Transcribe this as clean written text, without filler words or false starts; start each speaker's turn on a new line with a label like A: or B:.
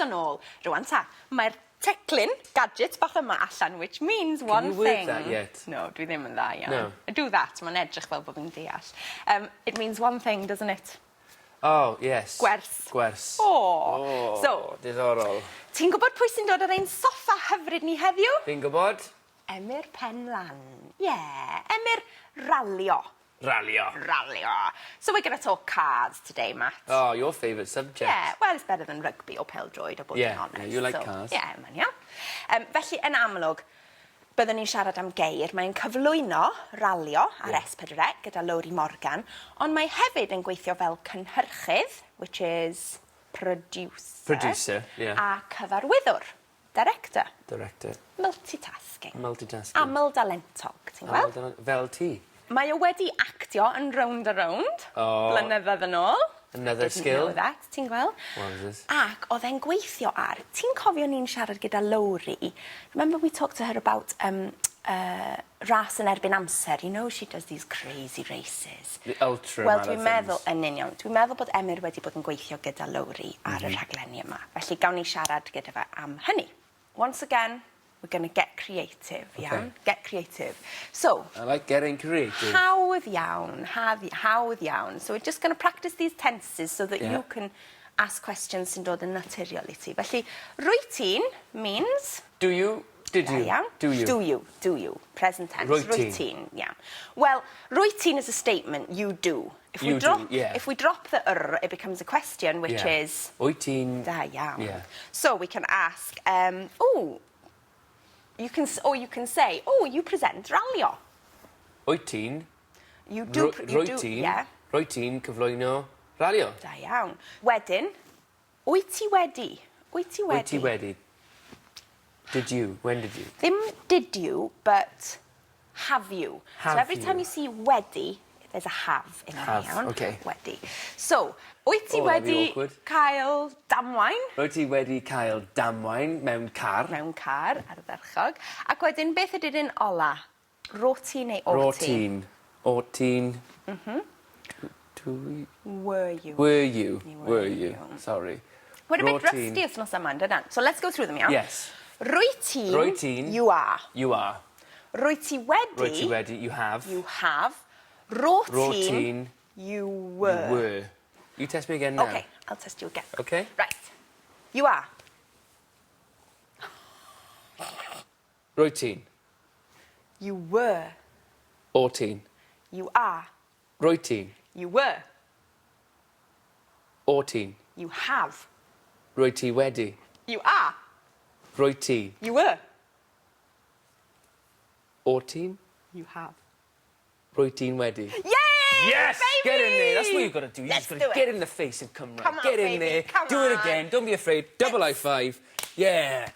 A: yn ôl. Rwan ta, mae'r teclyn, gadget bach yma allan, which means one thing.
B: Can you word that yet?
A: No, dwi ddim yn dda iawn.
B: No.
A: I do that, mae'n edrych fel bod fi'n deall. It means one thing, doesn't it?
B: Oh, yes.
A: Gwers.
B: Gwers.
A: Oh. So,
B: diddorol.
A: ti'n gwybod pwy sy'n dod ar ein soffa hyfryd ni heddiw?
B: Fi'n gwybod?
A: Emyr Penlan. Yeah, Emyr ralio.
B: Ralio.
A: Ralio. So we're going to talk cars today, Matt.
B: Oh, your favourite subject.
A: Yeah, well, it's better than rugby or pêl-droed, or bod yn honest.
B: Yeah, you like cars.
A: Yeah, man, yeah. Felly, yn amlwg, byddwn ni'n siarad am geir. Mae'n cyflwyno ralio ar S4C gyda Lowri Morgan, ond mae hefyd yn gweithio fel cynhyrchydd, which is producer.
B: Producer, yeah.
A: A cyfarwyddwr, director.
B: Director.
A: Multitasking.
B: Multitasking.
A: Aml dalentog, ti'n gweld?
B: Fel ti.
A: Mae o wedi actio yn Round a Round, blynyddoedd yn ôl.
B: Another skill.
A: Didn't know that, ti'n gweld?
B: What was this?
A: Ac oedd e'n gweithio ar, ti'n cofio ni'n siarad gyda Lowri? Remember we talked to her about ras yn erbyn amser. You know, she does these crazy races.
B: The ultra
A: Wel,
B: marathons.
A: Dwi'n meddwl bod Emyr wedi bod yn gweithio gyda Lowri ar y rhaglenni yma. Felly gawn ni siarad gyda fe am hynny. Once again, we're going to get creative, yeah? Get creative. So,
B: I like getting creative.
A: hawdd iawn. So we're just going to practice these tenses so that you can ask questions sy'n dod yn naturiol I ti. Felly, routine means...
B: Do you? Did you?
A: Yeah.
B: Do you?
A: Do you. Present tense.
B: Routine.
A: Yeah. Well, routine is a statement, you do. If we drop the it becomes a question, which is...
B: Routine.
A: Da iawn.
B: Yeah.
A: So we can ask, you can say, you present ralio.
B: Routine.
A: You do, yeah.
B: Routine cyflwyno ralio.
A: Da iawn. Wedyn, wyt ti wedi?
B: Wyt ti wedi? Did you? When did you?
A: Ddim did you, but have you.
B: Have
A: so every
B: you.
A: time you see wedi, there's a have in there.
B: Have, okay.
A: Wedi. So, wyt ti
B: that'd be
A: wedi
B: awkward.
A: cael damwain?
B: Wyt ti wedi cael damwain mewn car?
A: Mewn car, ar y ddarchog. Ac wedyn, beth ydyn ola? Roti neu orti?
B: Ortine.
A: Were you?
B: Were you. Sorry.
A: We're a bit rusty wythnos yma, dydan? So let's go through them, iawn?
B: Yes.
A: Routine. You are.
B: You are.
A: Rwyt ti wedi.
B: Rwyt ti wedi. You have.
A: You have. Routine. You were.
B: You were. You test me again now.
A: Okay, I'll test you again.
B: Okay.
A: Right. You are.
B: Routine.
A: You were.
B: Ortine.
A: You are.
B: Routine.
A: You were.
B: Ortine.
A: You have.
B: Rwyt ti wedi.
A: You are.
B: Rwyt ti.
A: You were.
B: Ortine.
A: You have.
B: Rwyt ti'n wedi.
A: Yay!
B: Yes!
A: Baby!
B: Get in there. That's what you've got to do. You
A: Let's
B: just got
A: do
B: to
A: it.
B: get in the face of Cymraeg.
A: Come on,
B: get in
A: baby.
B: there.
A: Come
B: do it
A: on.
B: again. Don't be afraid. Double high five. Yeah.